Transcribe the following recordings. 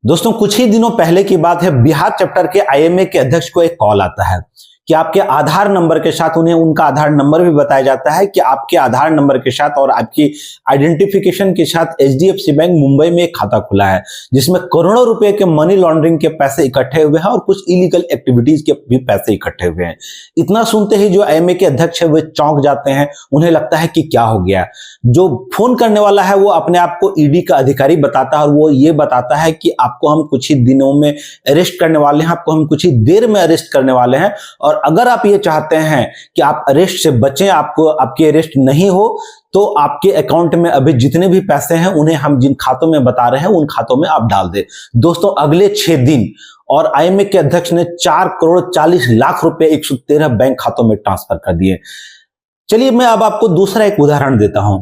दोस्तों कुछ ही दिनों पहले की बात है, बिहार चैप्टर के आईएमए के अध्यक्ष को एक कॉल आता है कि आपके आधार नंबर के साथ, उन्हें उनका आधार नंबर भी बताया जाता है कि आपके आधार नंबर के साथ और आपकी आइडेंटिफिकेशन के साथ एचडीएफसी बैंक मुंबई में एक खाता खुला है जिसमें करोड़ों रुपए के मनी लॉन्ड्रिंग के पैसे इकट्ठे हुए हैं और कुछ इलीगल एक्टिविटीज के भी पैसे इकट्ठे हुए हैं। इतना सुनते ही जो आईएमए के अध्यक्ष है वे चौंक जाते हैं। उन्हें लगता है कि क्या हो गया। जो फोन करने वाला है वो अपने आप को ईडी का अधिकारी बताता है और वो ये बताता है कि आपको हम कुछ ही दिनों में अरेस्ट करने वाले हैं, आपको हम कुछ ही देर में अरेस्ट करने वाले हैं। और अगर आप ये चाहते हैं कि आप अरेस्ट से बचें, आपको आपकी अरेस्ट नहीं हो, तो आपके अकाउंट में अभी जितने भी पैसे हैं उन्हें हम जिन खातों में बता रहे हैं उन खातों में आप डाल दें। दोस्तों अगले 6 दिन और आईएमए के अध्यक्ष ने 4 करोड़ 40 लाख रुपए 113 बैंक खातों में ट्रांसफर कर दिए। चलिए मैं अब आपको दूसरा एक उदाहरण देता हूं।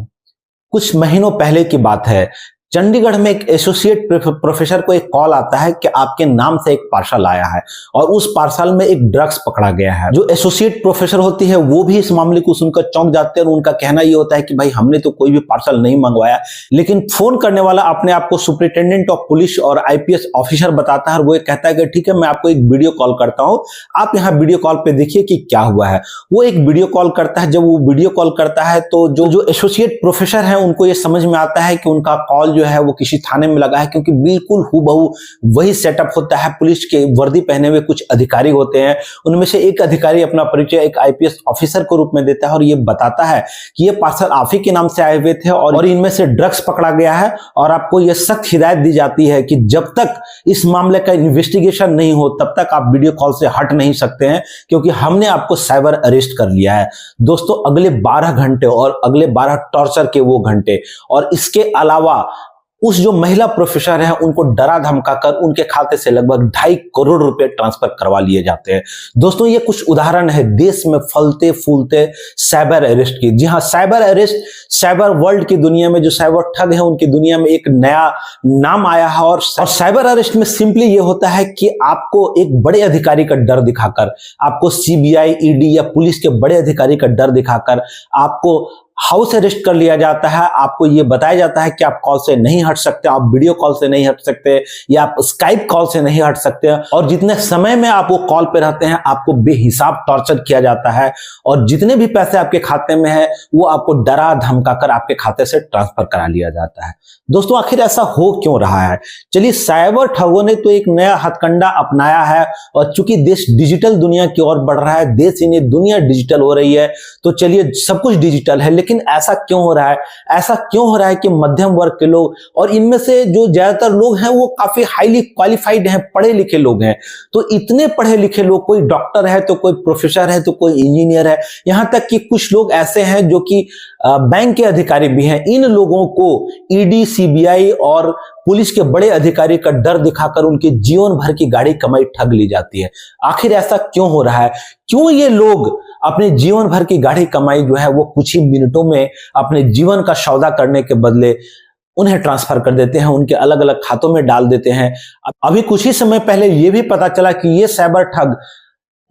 कुछ महीनों पहले की बात है, चंडीगढ़ में एक एसोसिएट प्रोफेसर को एक कॉल आता है कि आपके नाम से एक पार्सल आया है और उस पार्सल में एक ड्रग्स पकड़ा गया है। जो एसोसिएट प्रोफेसर होती है वो भी इस मामले को सुनकर चौंक जाते हैं और उनका कहना ये होता है कि भाई हमने तो कोई भी पार्सल नहीं मंगवाया। लेकिन फोन करने वाला अपने आप को सुपरिटेंडेंट ऑफ पुलिस और आईपीएस ऑफिसर बताता है और वो कहता है कि ठीक है मैं आपको एक वीडियो कॉल करता हूं, आप यहाँ वीडियो कॉल पे देखिए कि क्या हुआ है। वो एक वीडियो कॉल करता है। जब वो वीडियो कॉल करता है तो जो एसोसिएट प्रोफेसर है उनको ये समझ में आता है कि उनका कॉल जो है वो किसी थाने में लगा है, क्योंकि बिल्कुल हूबहू वही सेटअप होता है। पुलिस के वर्दी पहने हुए कुछ अधिकारी होते हैं, उनमें से एक अधिकारी अपना परिचय एक आईपीएस ऑफिसर के रूप में देता है और ये बताता है कि ये पार्सल आप ही के नाम से आए हुए थे और इनमें से ड्रग्स पकड़ा गया है और आपको यह सख्त हिदायत दी जाती है कि जब तक इस मामले का इन्वेस्टिगेशन नहीं हो तब तक आप वीडियो कॉल से हट नहीं सकते हैं, क्योंकि हमने आपको साइबर अरेस्ट कर लिया है। दोस्तों अगले 12 घंटे और अगले 12 टॉर्चर के वो घंटे और इसके अलावा उस जो महिला प्रोफेसर है उनको डरा धमकाकर उनके खाते से लगभग 2.5 करोड़ रुपए ट्रांसफर करवा लिए जाते हैं। दोस्तों ये कुछ उदाहरण है देश में फलते फूलते साइबर अरेस्ट की। जी हाँ, साइबर अरेस्ट साइबर वर्ल्ड की दुनिया में जो साइबर ठग है उनकी दुनिया में एक नया नाम आया है। और साइबर अरेस्ट में सिंपली ये होता है कि आपको एक बड़े अधिकारी का डर दिखाकर, आपको सीबीआई, ईडी या पुलिस के बड़े अधिकारी का डर दिखाकर आपको हाउस अरेस्ट कर लिया जाता है। आपको यह बताया जाता है कि आप कॉल से नहीं हट सकते, आप वीडियो कॉल से नहीं हट सकते या आप स्काइप कॉल से नहीं हट सकते, और जितने समय में आप वो कॉल पे रहते हैं आपको बेहिसाब टॉर्चर किया जाता है और जितने भी पैसे आपके खाते में है वो आपको डरा धमकाकर आपके खाते से ट्रांसफर करा लिया जाता है। दोस्तों आखिर ऐसा हो क्यों रहा है? चलिए, साइबर ठगों ने तो एक नया हथकंडा अपनाया है और चूंकि देश डिजिटल दुनिया की ओर बढ़ रहा है, देश ही नहीं दुनिया डिजिटल हो रही है, तो चलिए सब कुछ डिजिटल है। लेकिन ऐसा क्यों हो रहा है? ऐसा क्यों हो रहा है कि मध्यम वर्ग के लोग, और इनमें से जो ज्यादातर लोग हैं वो काफी हाईली क्वालिफाइड हैं, पढ़े लिखे लोग हैं, तो इतने पढ़े लिखे लोग, कोई डॉक्टर है तो कोई प्रोफेसर है तो कोई इंजीनियर है, यहां तक कि कुछ लोग ऐसे हैं जो कि बैंक के अधिकारी भी हैं। इन लोगों को ईडी, सीबीआई और पुलिस के बड़े अधिकारी का डर दिखाकर उनके जीवन भर की गाड़ी कमाई ठग ली जाती है। आखिर ऐसा क्यों हो रहा है? क्यों ये लोग अपने जीवन भर की गाड़ी कमाई जो है वो कुछ ही मिनटों में अपने जीवन का सौदा करने के बदले उन्हें ट्रांसफर कर देते हैं, उनके अलग अलग खातों में डाल देते हैं? अभी कुछ ही समय पहले यह भी पता चला कि ये साइबर ठग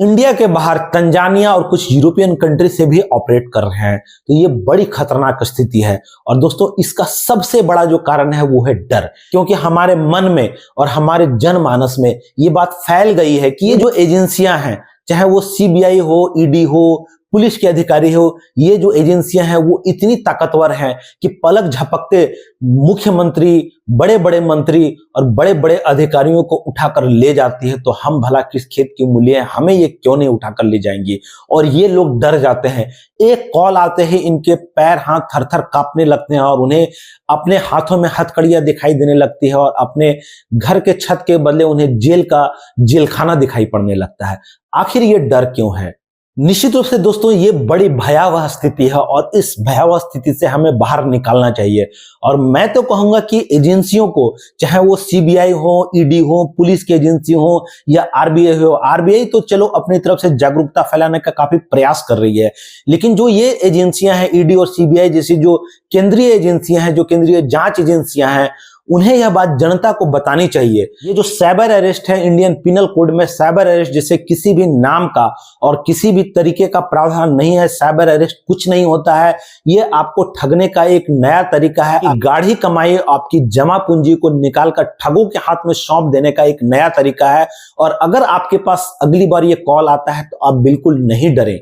इंडिया के बाहर तंजानिया और कुछ यूरोपियन कंट्री से भी ऑपरेट कर रहे हैं। तो ये बड़ी खतरनाक स्थिति है। और दोस्तों इसका सबसे बड़ा जो कारण है वो है डर, क्योंकि हमारे मन में और हमारे जनमानस में ये बात फैल गई है कि ये जो एजेंसियां हैं, चाहे वो सीबीआई हो, ईडी हो, पुलिस के अधिकारी हो, ये जो एजेंसियां हैं वो इतनी ताकतवर हैं कि पलक झपकते मुख्यमंत्री, बड़े बड़े मंत्री और बड़े बड़े अधिकारियों को उठाकर ले जाती है। तो हम भला किस खेत की मूली हैं, हमें ये क्यों नहीं उठाकर ले जाएंगी? और ये लोग डर जाते हैं। एक कॉल आते ही इनके पैर हाथ थर थर कांपने लगते हैं और उन्हें अपने हाथों में हथकड़ियां दिखाई देने लगती है और अपने घर के छत के बदले उन्हें जेलखाना दिखाई पड़ने लगता है। आखिर ये डर क्यों है? निश्चित रूप से दोस्तों ये बड़ी भयावह स्थिति है और इस भयावह स्थिति से हमें बाहर निकालना चाहिए। और मैं तो कहूंगा कि एजेंसियों को, चाहे वो सीबीआई हो, ईडी हो, पुलिस की एजेंसी हो या आरबीआई हो, आरबीआई तो चलो अपनी तरफ से जागरूकता फैलाने का काफी प्रयास कर रही है, लेकिन जो ये एजेंसियां हैं, ईडी और सीबीआई जैसी जो केंद्रीय एजेंसियां हैं, जो केंद्रीय जांच एजेंसियां हैं, उन्हें यह बात जनता को बतानी चाहिए। ये जो साइबर अरेस्ट है, इंडियन पिनल कोड में साइबर अरेस्ट जैसे किसी भी नाम का और किसी भी तरीके का प्रावधान नहीं है। साइबर अरेस्ट कुछ नहीं होता है, ये आपको ठगने का एक नया तरीका है। गाढ़ी कमाई, आपकी जमा पूंजी को निकालकर ठगों के हाथ में सौंप देने का एक नया तरीका है। और अगर आपके पास अगली बार ये कॉल आता है तो आप बिल्कुल नहीं डरें,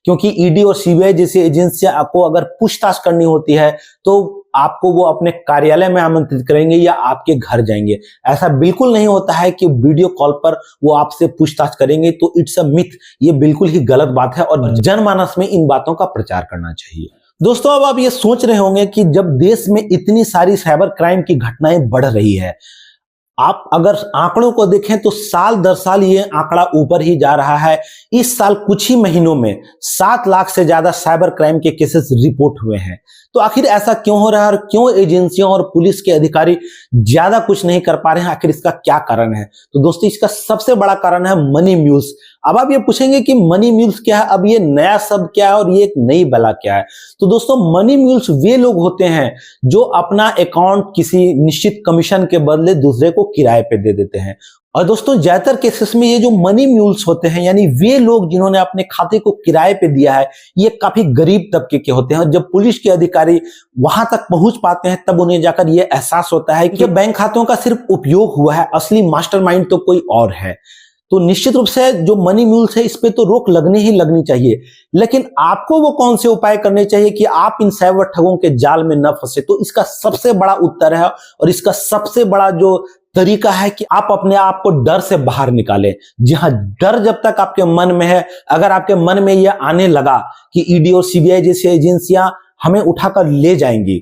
क्योंकि ईडी और सीबीआई जैसी एजेंसियां आपको अगर पूछताछ करनी होती है तो आपको वो अपने कार्यालय में आमंत्रित करेंगे या आपके घर जाएंगे। ऐसा बिल्कुल नहीं होता है कि वीडियो कॉल पर वो आपसे पूछताछ करेंगे, तो इट्स अ मिथ। ये बिल्कुल ही गलत बात है और जनमानस में इन बातों का प्रचार करना चाहिए। दोस्तों, अब आप ये सोच रहे होंगे कि जब देश में इतनी सारी साइबर क्राइम की घटनाएं बढ़ रही है, आप अगर आंकड़ों को देखें तो साल दर साल ये आंकड़ा ऊपर ही जा रहा है। इस साल कुछ ही महीनों में 7 लाख से ज्यादा साइबर क्राइम के केसेस रिपोर्ट हुए हैं। तो आखिर ऐसा क्यों हो रहा है और क्यों एजेंसियों और पुलिस के अधिकारी ज्यादा कुछ नहीं कर पा रहे हैं? आखिर इसका क्या कारण है? तो दोस्तों, इसका सबसे बड़ा कारण है मनी म्यूल्स। अब आप ये पूछेंगे कि मनी म्यूल्स क्या है, अब ये नया शब्द क्या है और ये एक नई बला क्या है? तो दोस्तों, मनी म्यूल्स वे लोग होते हैं जो अपना अकाउंट किसी निश्चित कमीशन के बदले दूसरे को किराए पे दे देते हैं। और दोस्तों, ज्यादातर केसेस में ये जो मनी म्यूल्स होते हैं, यानी वे लोग जिन्होंने अपने खाते को किराए पे दिया है, ये काफी गरीब तबके के होते हैं। और जब पुलिस के अधिकारी वहां तक पहुंच पाते हैं तब उन्हें जाकर ये एहसास होता है कि बैंक खातों का सिर्फ उपयोग हुआ है, असली मास्टरमाइंड तो कोई और है। तो निश्चित रूप से जो मनी म्यूल्स है, इस पे तो रोक लगनी ही लगनी चाहिए। लेकिन आपको वो कौन से उपाय करने चाहिए कि आप इन साइबर ठगों के जाल में न फंसे? तो इसका सबसे बड़ा उत्तर है और इसका सबसे बड़ा जो तरीका है कि आप अपने आप को डर से बाहर निकालें। जी हाँ, डर जब तक आपके मन में है, अगर आपके मन में यह आने लगा कि ईडी और सीबीआई जैसी एजेंसियां हमें उठाकर ले जाएंगी,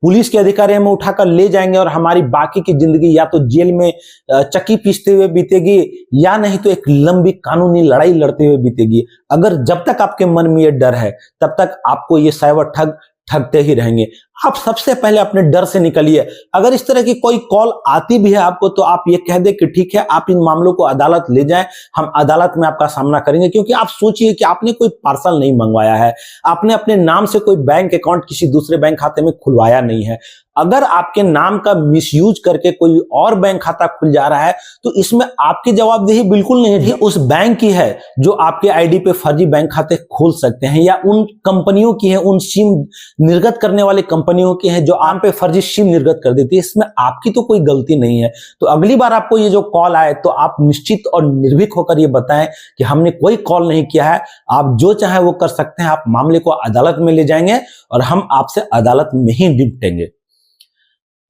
पुलिस के अधिकारी हमें उठाकर ले जाएंगे और हमारी बाकी की जिंदगी या तो जेल में चक्की पीसते हुए बीतेगी या नहीं तो एक लंबी कानूनी लड़ाई लड़ते हुए बीतेगी, अगर जब तक आपके मन में ये डर है तब तक आपको ये साइबर ठग ठगते ही रहेंगे। आप सबसे पहले अपने डर से निकलिए। अगर इस तरह की कोई कॉल आती भी है आपको तो आप ये कह दे कि ठीक है, आप इन मामलों को अदालत ले जाएं, हम अदालत में आपका सामना करेंगे। क्योंकि आप सोचिए कि आपने कोई पार्सल नहीं मंगवाया है, आपने अपने नाम से कोई बैंक अकाउंट किसी दूसरे बैंक खाते में खुलवाया नहीं है। अगर आपके नाम का मिसयूज करके कोई और बैंक खाता खुल जा रहा है तो इसमें आपकी जवाबदेही बिल्कुल नहीं है। उस बैंक की है जो आपके आईडी पे फर्जी बैंक खाते खोल सकते हैं, या उन कंपनियों की है, उन सिम निर्गत करने वाले कंपनियों की है जो आम पे फर्जी सिम निर्गत कर देती है। इसमें आपकी तो कोई गलती नहीं है। तो अगली बार आपको ये जो कॉल आए तो आप निश्चित और निर्भीक होकर ये बताएं कि हमने कोई कॉल नहीं किया है, आप जो चाहे वो कर सकते हैं। आप मामले को अदालत में ले जाएंगे और हम आपसे अदालत में ही निपटेंगे।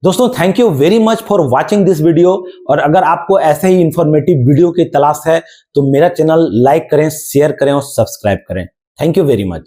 दोस्तों, thank you very much for watching this video. और अगर आपको ऐसे ही इंफॉर्मेटिव वीडियो की तलाश है तो मेरा चैनल लाइक करें, शेयर करें और सब्सक्राइब करें। Thank you very much.